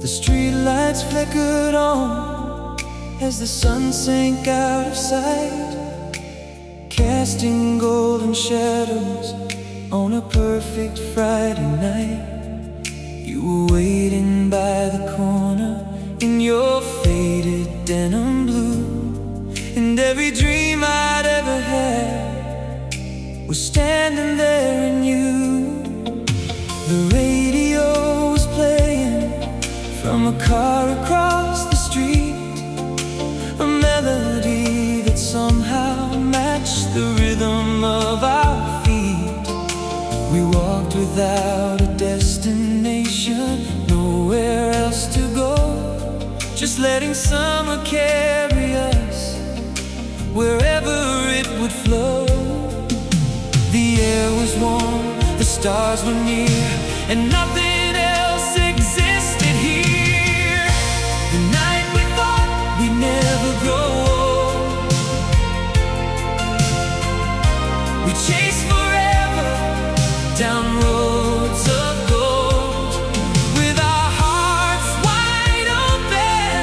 The street lights flickered on as the sun sank out of sight, casting golden shadows on a perfect Friday night. You were waiting by the corner in your faded denim blue, and every dream I'd ever had was standing there in you. The radio was playing from a car across the street, a melody that somehow matched the rhythm of our feet. We walked without a destination, nowhere else to go, just letting summer carry us wherever it would flow. The air was warm, the stars were near, and nothing else existed here. The night we thought we'd never grow old, we chased forever down roads of gold, with our hearts wide open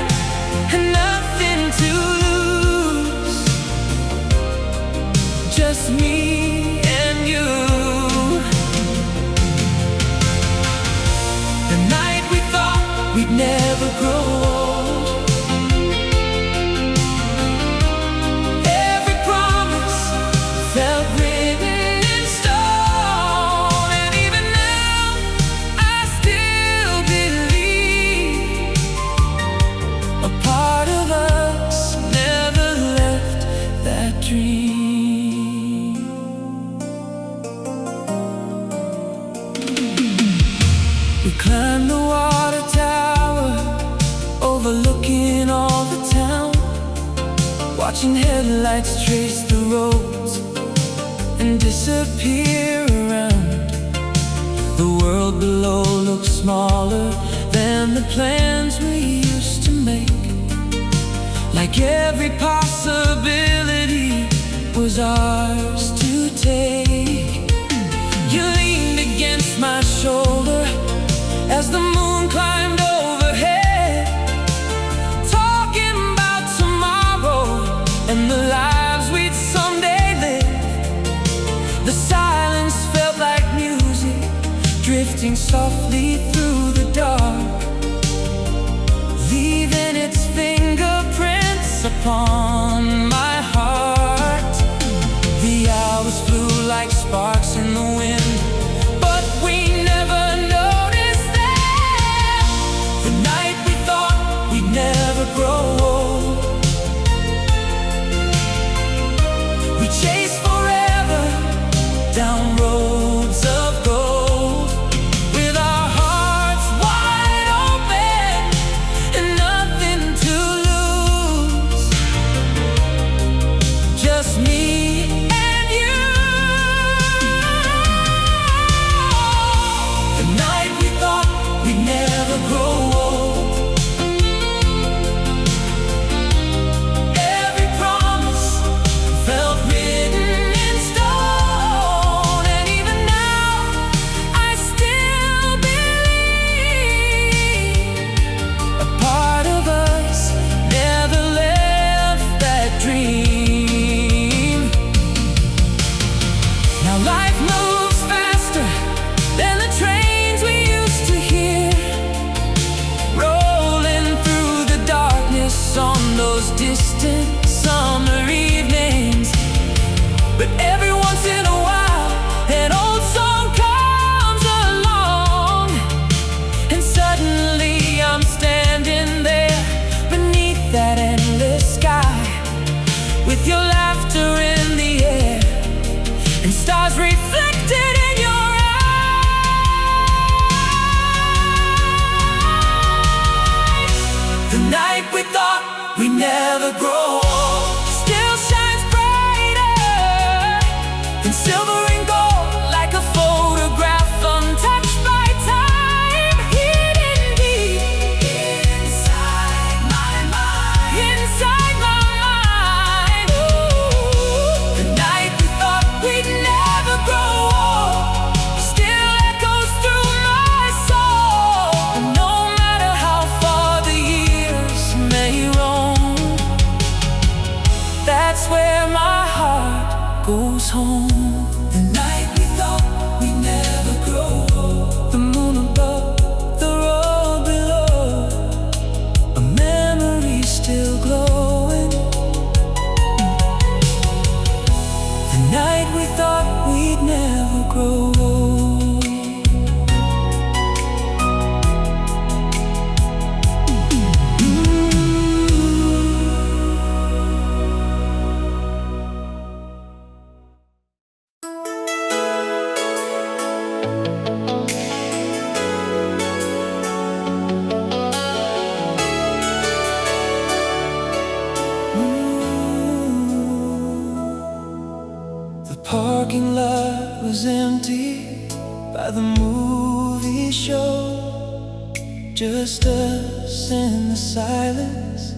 and nothing to lose. Just me and you. The night we thought we'd never grow old, every promise felt written in stone, and even now I still believe a part of us never left that dream. We climbed the water tower, overlooking all the town, watching headlights trace the roads and disappear around. The world below looked smaller than the plans we used to make, like every possibility was ours to take. You leaned against my shoulder as the moon climbed overhead, talking about tomorrow and the lives we'd someday live. The silence felt like music drifting softly through the dark, leaving its fingerprints upon my heart. The hours flew like sparks in the wind, but we never noticed them. The night we thought we'd never grow old, we chased forever down roads of gold, with our hearts wide open and nothing to lose. Just me and you. The night we thought we'd never grow old, every promise felt written in stone, and even now I still believe a part of us never left that dream. Now life moves faster than the trains we used to hear, rolling through the darkness on those distant summer evenings. But every once in a while an old song comes along, and suddenly I'm standing there beneath that endless sky, with your laughter in the air and stars reflected in your eyes. The night we thought we'd never grow old still shines brighter than silver and gold, like a photograph untouched by time, hidden deep inside my mind. Inside my mind. Oh, the night we thought we'd never grow old still echoes through my soul, and no matter how just us in the silence,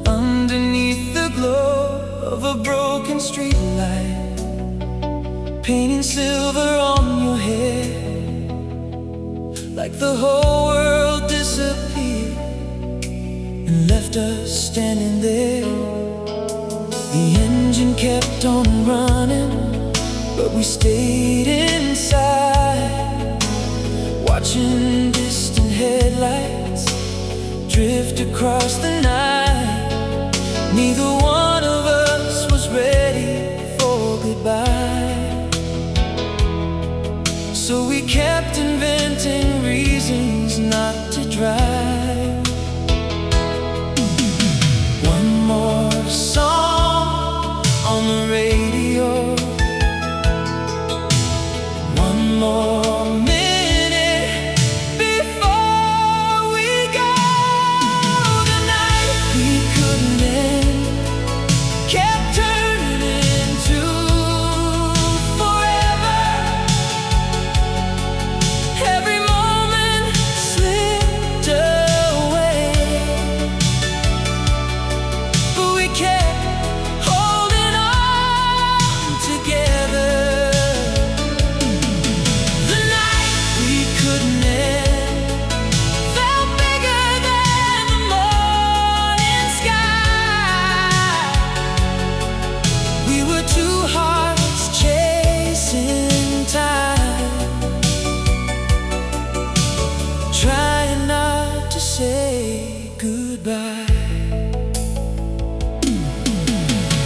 underneath the glow of a broken street light, painting silver on your hair, like the whole world disappeared and left us standing there. The engine kept on running, but we stayed inside, watching distant headlights drift across the night. Neither one of us was ready for goodbye, so we kept inventing reasons not to drive. One more song on the radio, one more minute before we go. The night we couldn't end kept turning into forever. Every moment slipped away, but we kept holding on together. The night we couldn't end felt bigger than the morning sky. We were two hearts chasing time, trying not to say goodbye.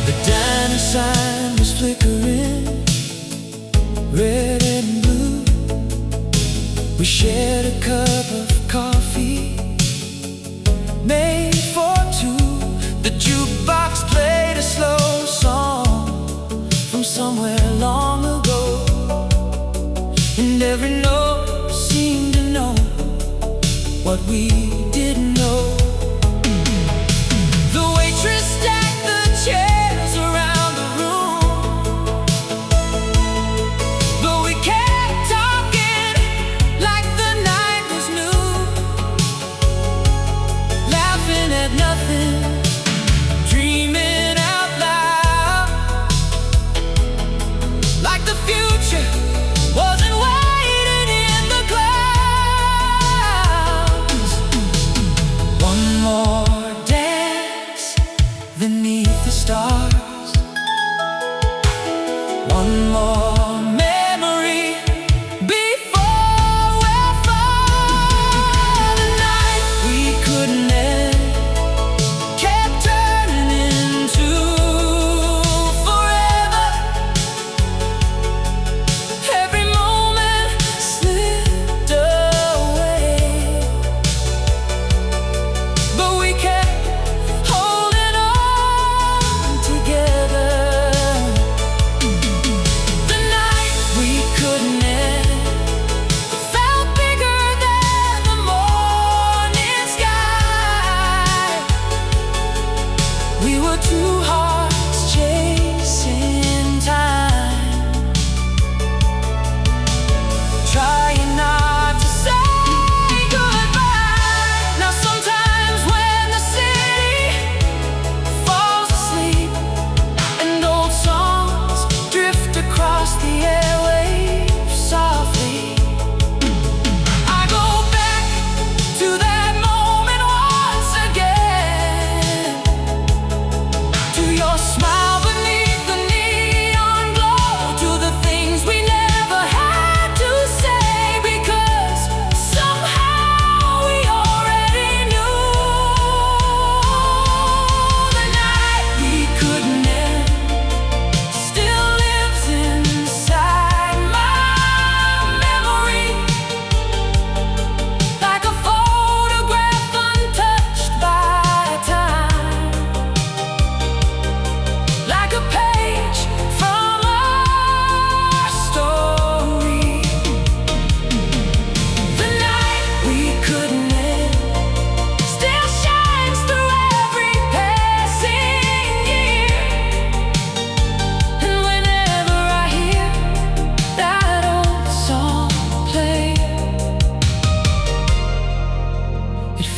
The diner sign was flickering, red and blue. We shared a cup of coffee made for two. The jukebox played a slow song from somewhere long ago, and every note seemed to know what we didn't know. The waitress stacked the chairs around the room, but we kept talking like the night was new, laughing at nothing, dreaming out loud, like the future wasn't waiting in the clouds.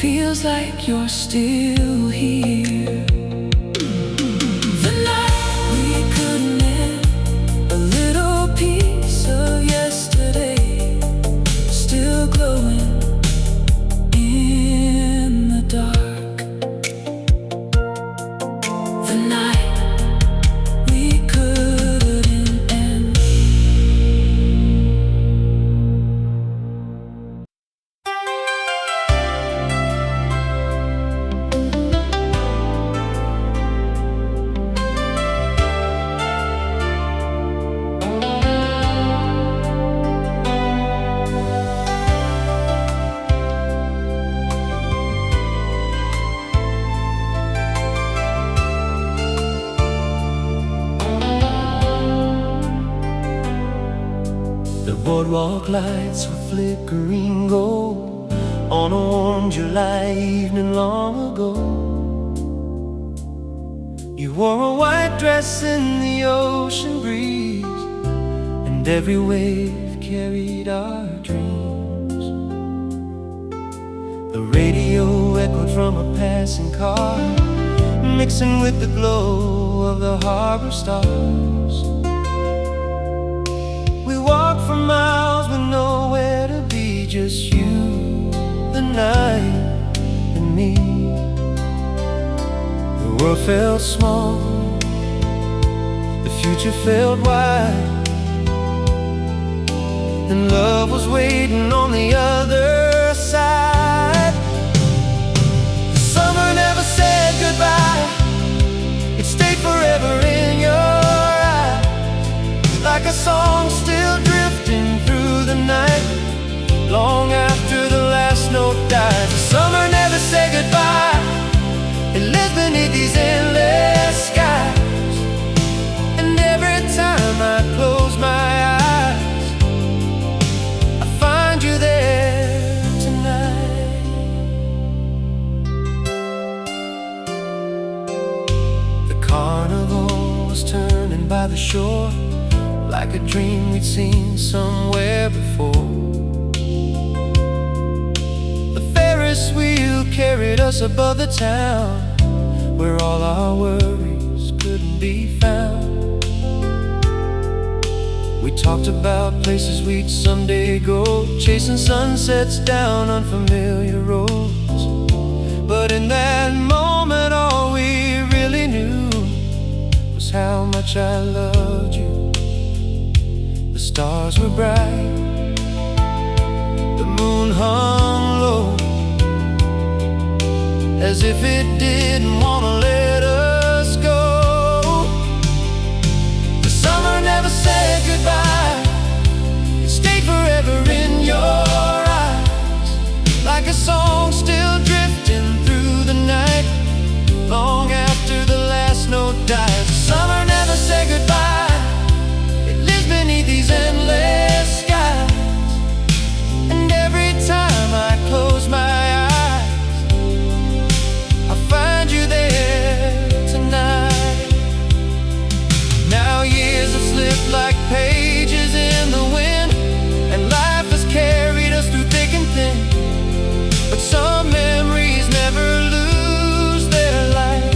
feels like you're still here. The night we couldn't end, a little piece of yesterday still glowing in the dark. The night we couldn't end. The boardwalk lights were flickering gold on a warm July evening long ago. You wore a white dress in the ocean breeze, and every wave carried our dreams. The radio echoed from a passing car, mixing with the glow of the harbor stars. We walked for miles with nowhere to be, just you, the night, and me. The world felt small, the future felt wide, and love was waiting on the other side. The summer never said goodbye, it stayed forever in your eyes, like a song still drifting through the night, long after the last note dies. The summer never said goodbye, it lives beneath these endless skies, and every time I close my eyes, I find you there tonight. The carnival was turning by the shore, like a dream we'd seen somewhere before. The Ferris wheel carried us above the town, where all our worries couldn't be found. We talked about places we'd someday go, chasing sunsets down unfamiliar roads. But in that moment all we really knew was how much I loved you. The stars were bright, the moon hung low, as if it didn't want to let us go. The summer never said goodbye, it stayed forever in your eyes, like a song still drifting through the night, long after the last note dies. The summer never said goodbye, beneath these endless skies, and every time I close my eyes, I find you there tonight. Now years have slipped like pages in the wind, and life has carried us through thick and thin, but some memories never lose their light.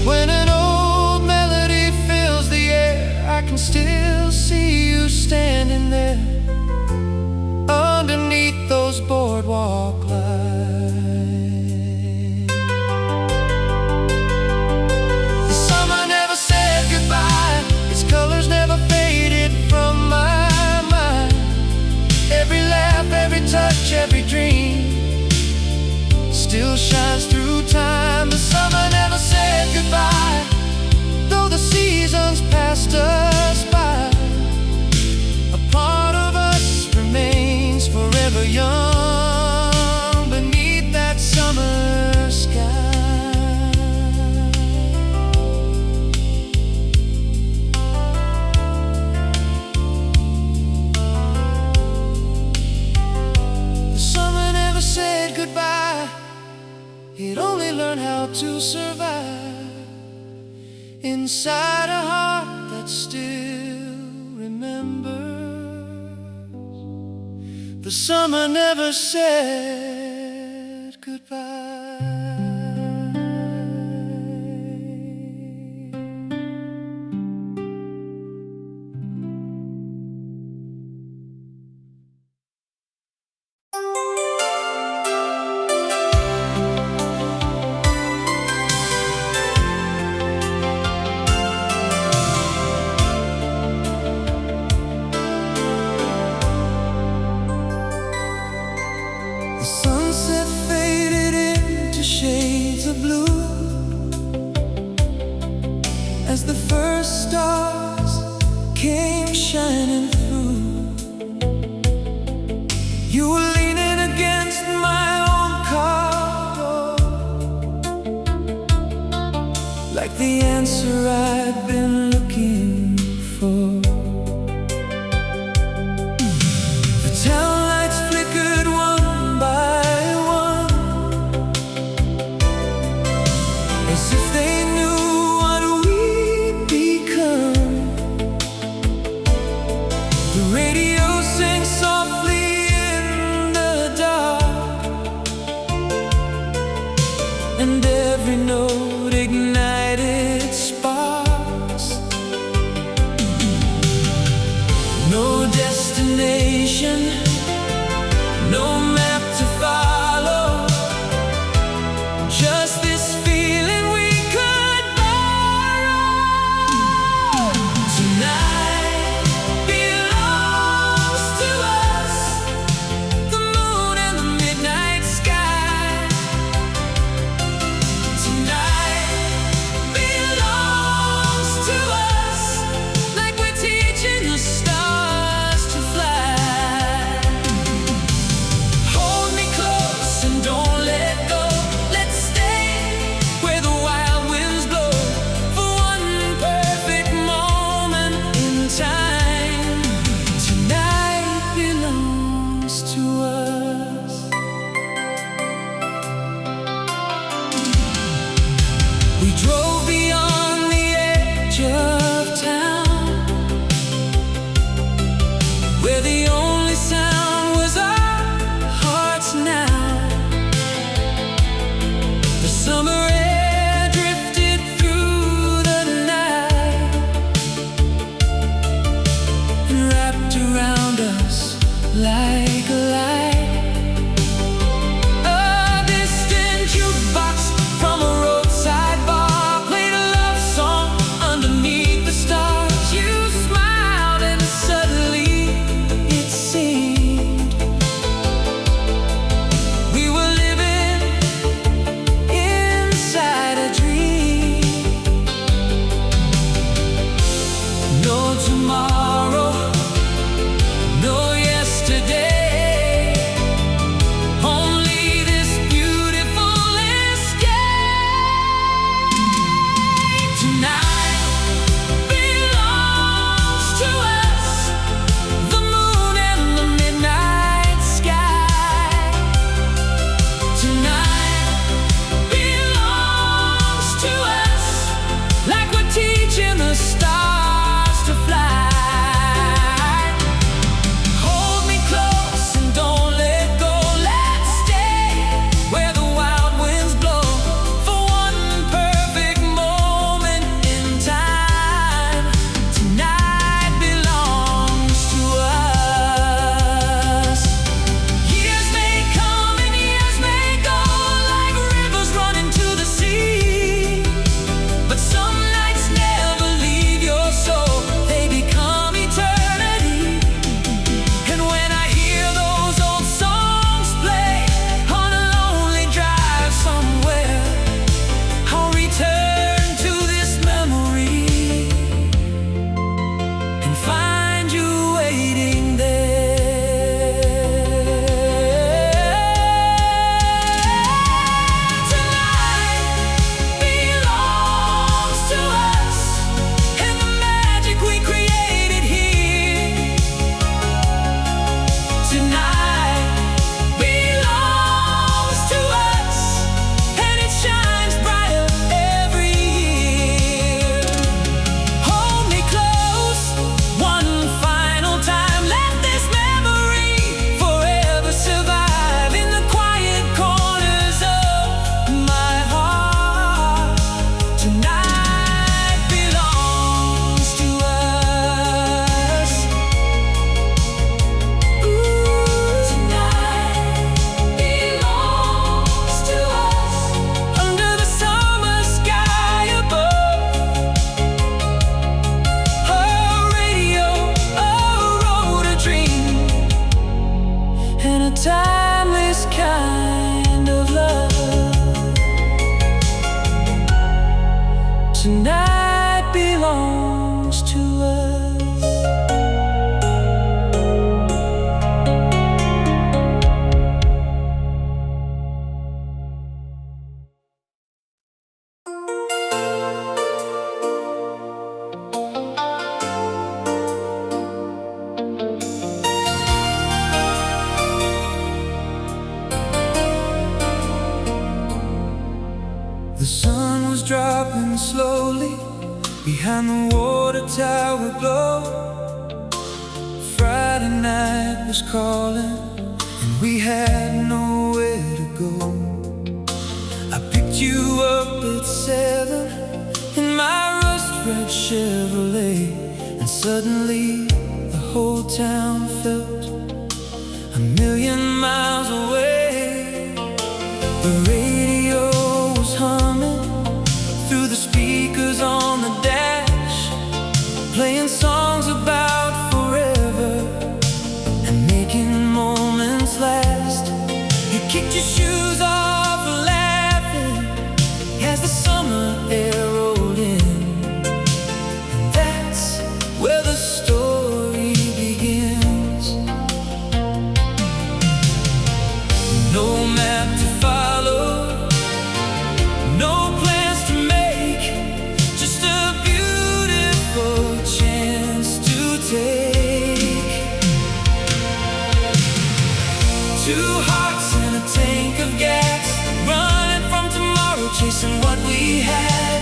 When an old melody fills the air, I can still see you standing there underneath those boardwalk lights. The summer never said goodbye, its colors never faded from my mind. Every laugh, every touch, every dream still shines through time. The summer never said goodbye, though the seasons passed us by. A part of us remains forever young beneath that summer sky. The summer never said goodbye, it only learned how to survive inside a heart that still remembers. The summer never said goodbye. The sunset faded into shades of blue as the first stars came shining through. You were leaning against my old car door, like the answer I'd been looking for. The town lights flickered one by one, as if they knew what we'd become. The radio sang softly in the dark, and every note ignited sparks. driving slowly behind the water tower glow. Friday night was calling and we had nowhere to go. I picked you up at 7 in my rust-red Chevrolet, and suddenly the whole town felt a million miles away. The radio was humming through the speakers on the dash, playing songs about forever and making moments last. You kicked your shoes off laughing as the summer air rolled in, and that's where the story begins. No map to follow, no plans to make, just a beautiful chance to take. 2 hearts and a tank of gas, running from tomorrow, chasing what we had.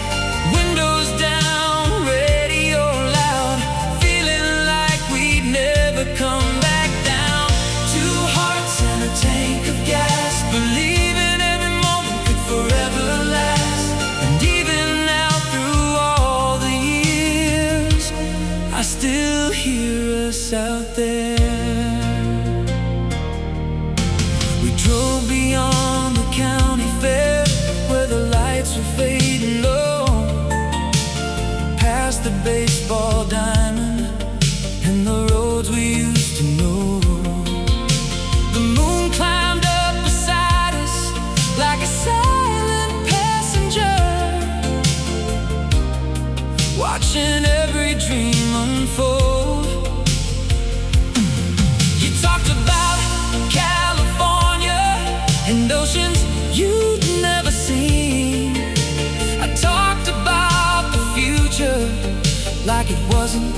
Windows down, radio loud, feeling like we'd never come back down. 2 hearts and a tank of gas, believing every moment could forever last. And even now, through all the years, I still hear us out there. We drove beyond the county fair, where the lights were fading low, past the baseball diamond and the roads we used to know. The moon climbed up beside us like a silent passenger, watching every dream unfold. You talked about California and oceans you'd never seen. I talked about the future like it wasn't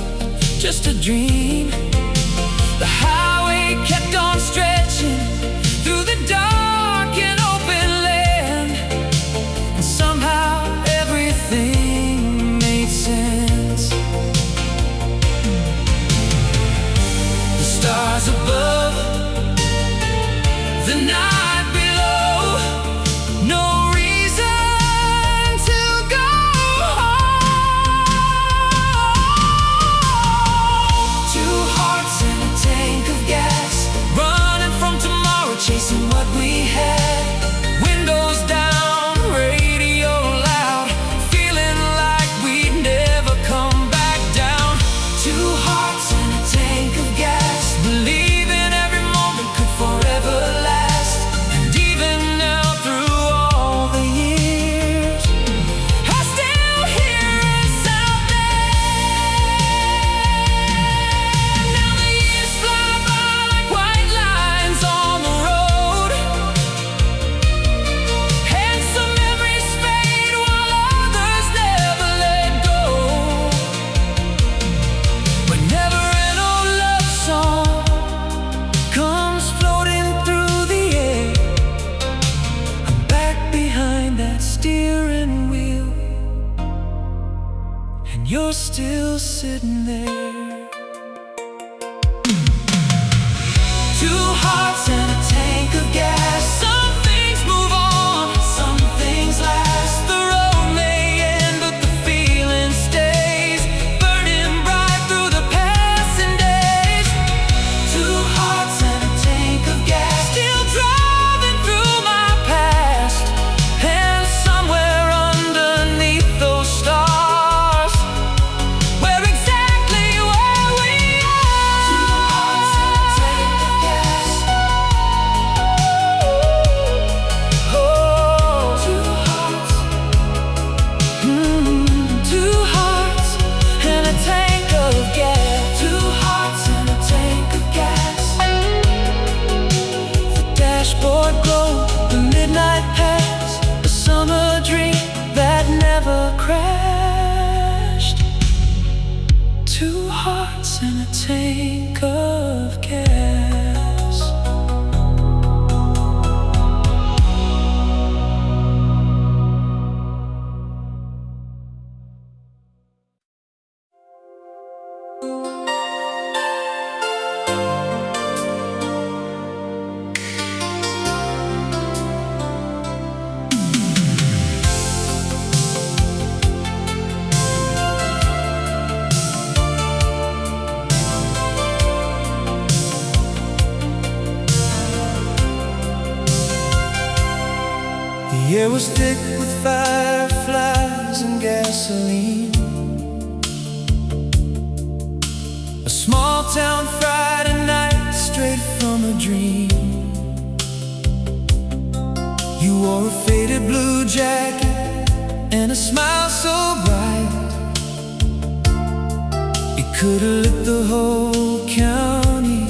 just a dream. The highway kept on stretching through the dark and open land, and somehow everything made sense. The stars above, the night below, no reason to go home. 2 hearts and a tank of gas, running from tomorrow, chasing what we had. Windows down, radio loud, feeling like we'd never come back down. 2 hearts and a tank of gas, believing every moment could forever last. And even now, through all the years, I still hear us out there. Now the years fly by like white lines on the road, and some memories fade while others never let go. Whenever an old love song comes floating through the air, I'm back behind that steering wheel, and you're still sitting there. 2 hearts and a tank of gas. Some things move on, some things last. The road may end, but the feeling stays, burning bright through the passing days. 2 hearts and a tank of gas, still driving through my past, and somewhere underneath those stars, we're exactly where we are. 2 hearts and a tank of gas. Oh, 2 hearts. 2 hearts and a tank of gas. 2 hearts and a tank of gas. The dashboard glow, the midnight pass, a summer dream that never crashed. 2 hearts and a tank of gas. The air was thick with fireflies and gasoline. A small town Friday night, straight from a dream. You wore a faded blue jacket and a smile so bright it could've lit the whole county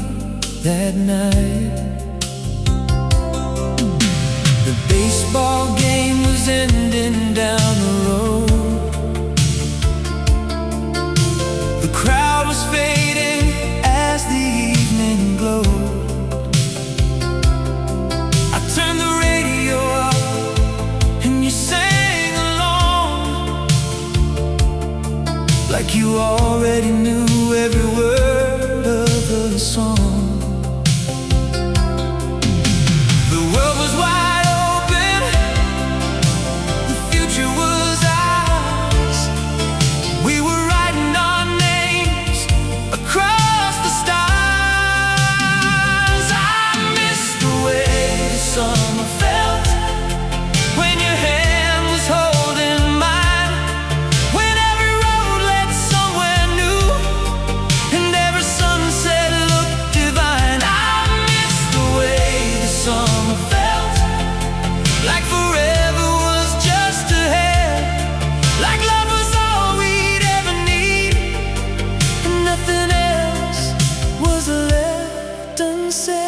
that night. The baseball game was ending down the road. The crowd was fading as the evening glowed. I turned the radio up and you sang along, like you already knew every word of the song. The world was wide open, the future was ours. We were writing our names across the stars. I miss the way the summer felt when your hand was holding mine, when every road led somewhere new and every sunset looked divine. I miss the way the summer felt, like forever was just ahead, like love was all we'd ever need and nothing else was left unsaid.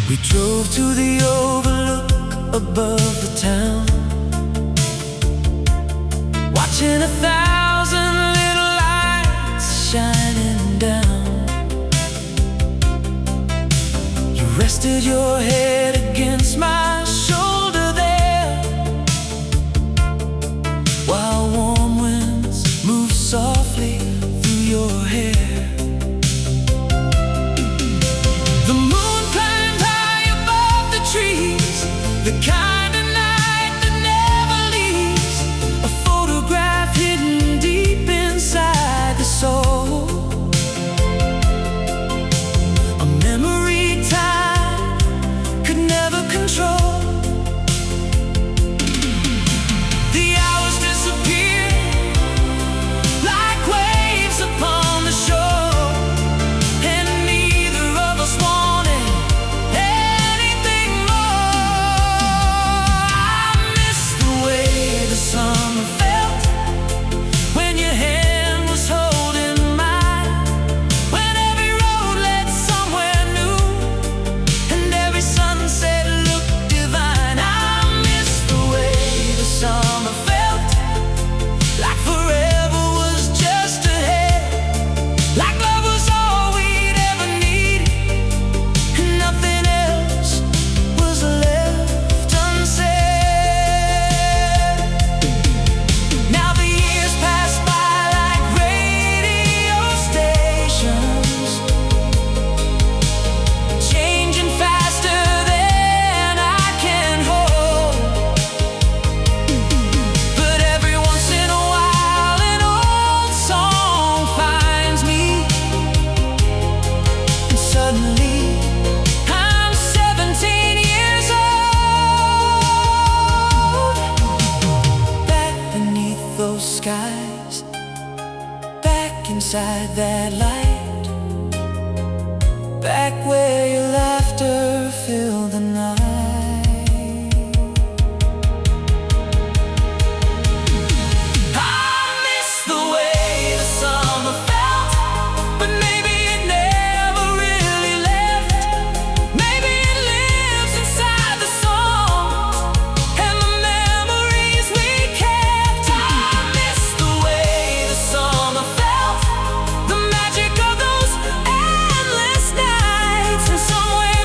We drove to the overlook above the town, watching 1,000 little lights shining down. You rested your head against my shoulder there, while warm winds moved softly through your hair. The moon climbed high above the trees, the kind of night that never leaves, a photograph hidden deep inside the soul, a memory time could never control. The hours disappear like waves upon the shore, and neither of us wanted anything more. I miss the way the summer felt when your hand was holding mine, when every road led somewhere new and every sunset looked divine. I miss the way the summer felt, like forever was just ahead, like love was all we'd ever need and nothing else was left unsaid. Now the years pass by like radio stations, changing faster than I can hold. But every once in a while an old song finds me, and suddenly I'm 17 years old. Back beneath those skies, back inside that light, back where your laughter filled the night. I miss the way the summer felt, but maybe it never really left. Maybe it lives inside the songs and the memories we kept. I miss the way the summer felt, the magic of those endless nights, and somewhere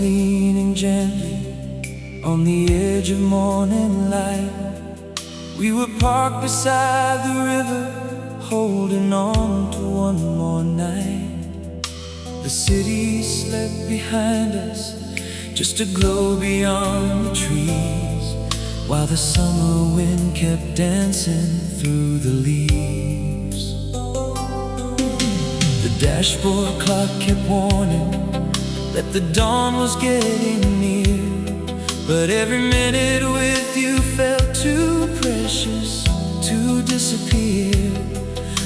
leaning gently on the edge of morning light. We were parked beside the river, holding on to one more night. The city slept behind us, just a glow beyond the trees, while the summer wind kept dancing through the leaves. The dashboard clock kept warning that the dawn was getting near, but every minute with you felt too precious to disappear.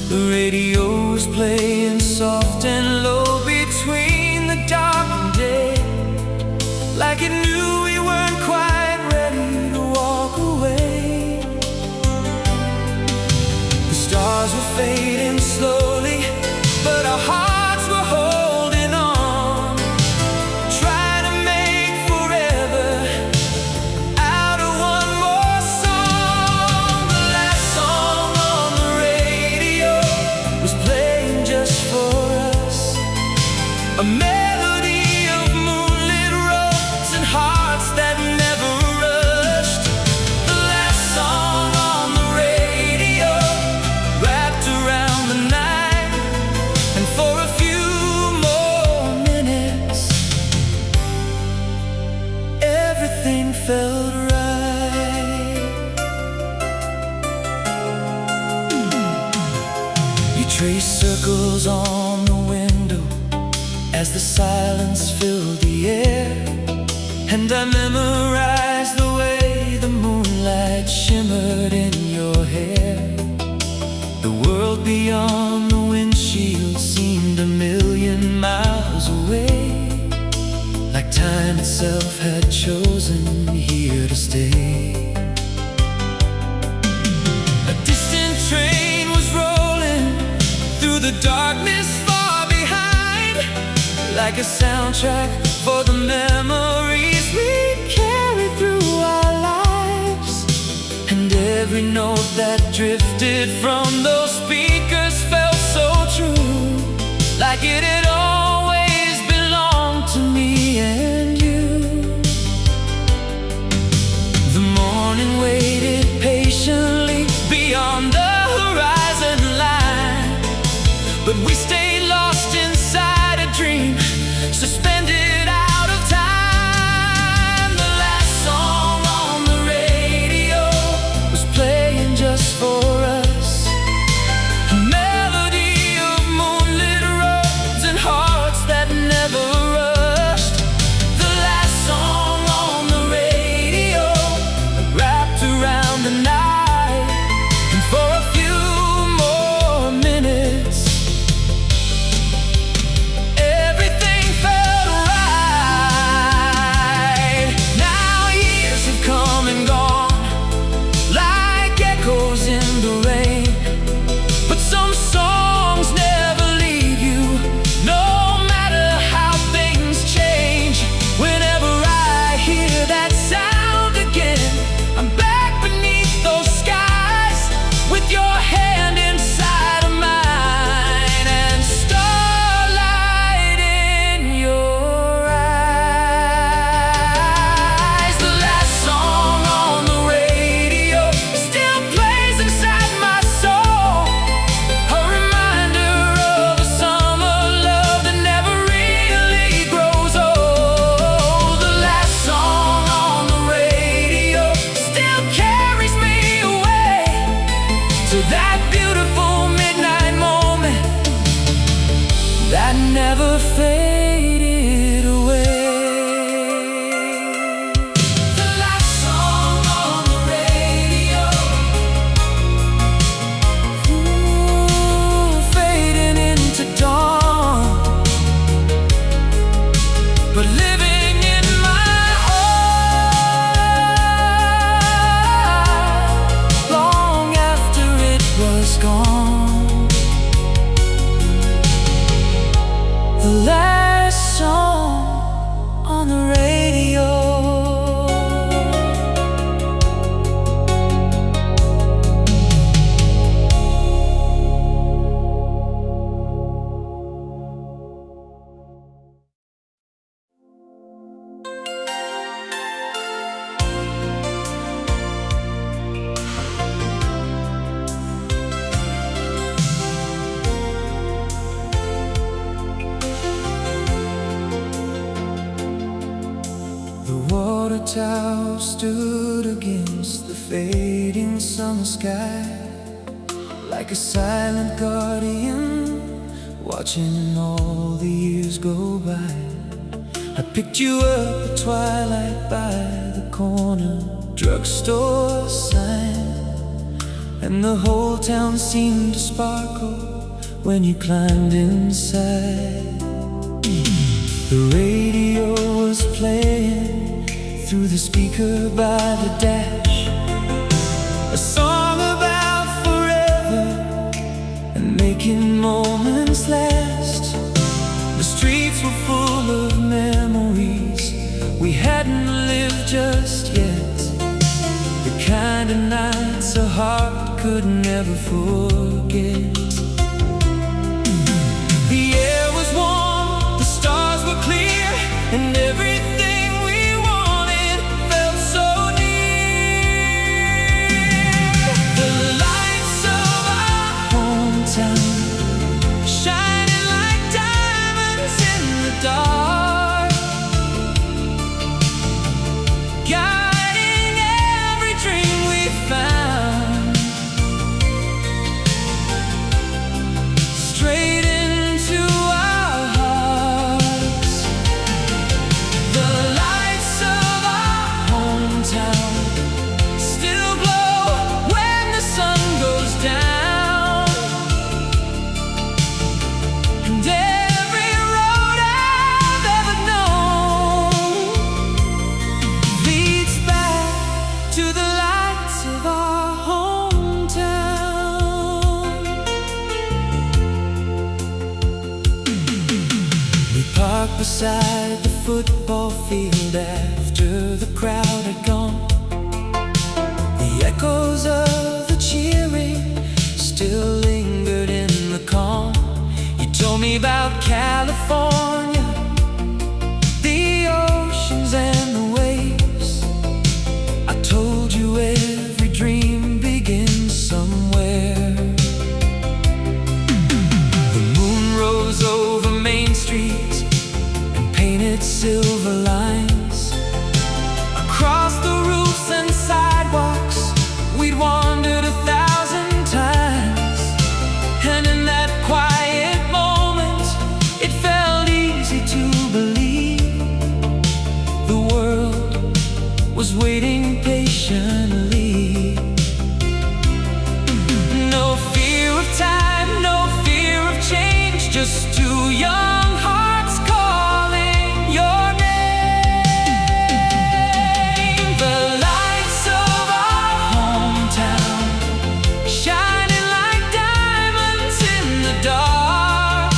The radio was playing soft and low between the dark and day, like it knew we weren't quite ready to walk away. The stars were fading slowly, but our hearts were holding on, trying to make forever out of one more song. The last song on the radio was playing just for us, a melody of moonlit roads and hearts that never rushed. The last song on the radio wrapped around the night, and for a few more minutes everything felt right. You traced circles on the window as the silence filled the air, and I memorized the way the moonlight shimmered in your hair. The world beyond the windshield seemed a million miles away, like time itself had chosen here to stay. A distant train was rolling through the darkness far behind, like a soundtrack for the memories we carry through our lives. And every note that drifted from those speakers felt so true, like it had always belonged to me and you. The morning waited patiently beyond the horizon line, but we stayed lost inside a dream, suspended out of time. The last song on the radio was playing just for us, a melody of moonlit roads and hearts that never rushed. The last song on the radio wrapped around the night, and for a few more minutes everything felt right. Now years have come and gone, like echoes in the rain, but some songs never leave you, no matter how things change. Whenever I hear that sound again, I'm back beneath those skies, with your hand inside of mine, and starlight in your eyes. The last song on the radio still plays inside my soul, a reminder of a summer love that never really grows old. The last song on the radio still carries me away to that beautiful midnight moment that never faded away. The last song on the radio, fading into dawn, but living in my heart long after it was gone. The last tower stood against the fading summer sky, like a silent guardian, watching all the years go by. I picked you up at twilight by the corner drugstore sign, and the whole town seemed to sparkle when you climbed inside. The radio was playing through the speaker by the dash, a song about forever and making moments last. The streets were full of memories we hadn't lived just yet, the kind of nights a heart could never forget. The air was warm, the stars were clear, and everything we wanted felt so near. The lights of our hometown shining like diamonds in the dark, guiding every dream we found, straight into our hearts. The lights of our hometown still glow when the sun goes down, and every road I've ever known leads back to the lights of our hometown. We parked beside the football field after the crowd had gone. The echoes of the cheering still lingered in the calm. You told me about California, the oceans and the waves. I told you every dream begins somewhere. The moon rose over Main Street and painted silver lines across the roofs and sidewalks. We'd wandered 1,000 times, and in that quiet moment it felt easy to believe the world was waiting patiently. No fear of time, no fear of change, just two young hearts calling your name. The lights of our hometown shining like diamonds in the dark,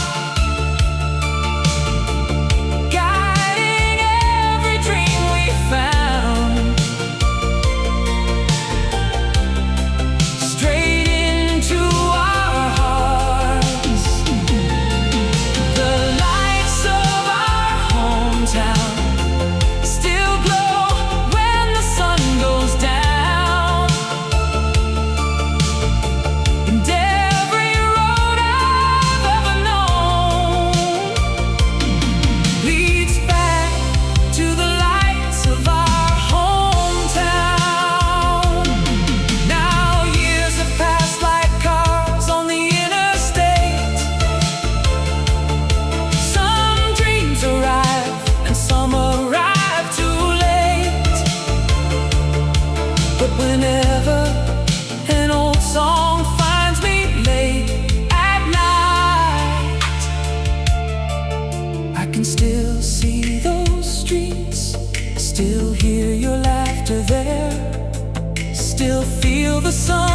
guiding every dream we found, straight into our hearts. The lights of our hometown still glow when the sun goes down, and every road I've ever known leads back to the lights of our hometown. Now years have passed like cars on the interstate. Some dreams arrive and some arrive too late. But whenever an old song finds me late at night, I can still see those streets, still hear your laughter there, still feel the sun